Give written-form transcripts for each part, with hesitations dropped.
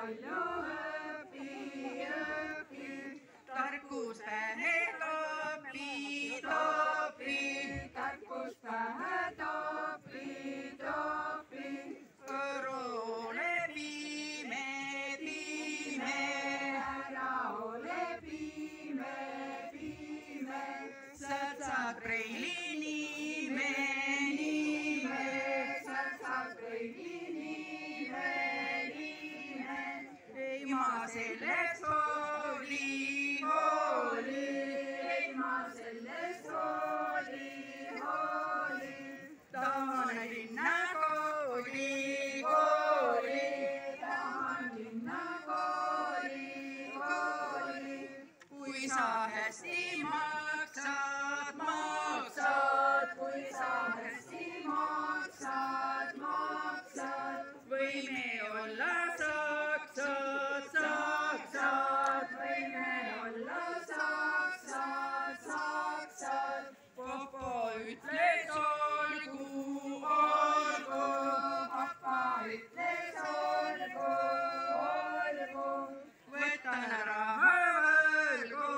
palju õpi, tarkus pähe toopi, toopi, tarkus pähe toopi, ole pime, ära ole pime, sealt saad preili nime, sealt saad preili nime, ei ma sellest hooli, ei ma sellest hooli, tahan linnakooli, tahan linnakooli, kui sa hästi maksad, kui sa hästi maksad, võime olla saksad, võime olla saksad, papa ütles olgu, papa ütles olgu, võtan raha võlgu,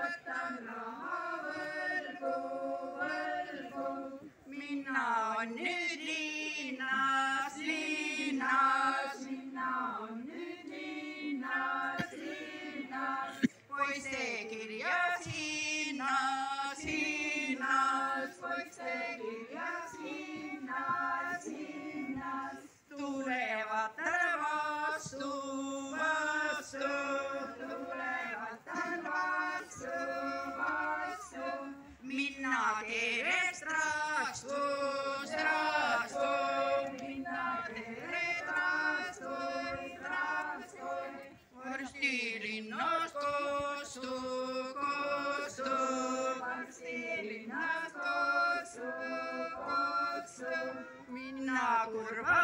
võtan raha võlgu, minna on nüüd linnas, minna on nüüd linnas, poiste kirjas hinnas, poiste kirjas hinnas, tulevad tal vastu, tulevad tal vastu, minna keerest rastu, minna teed rastu, varsti linnas kostu, varsti linnas kostu, minna kurva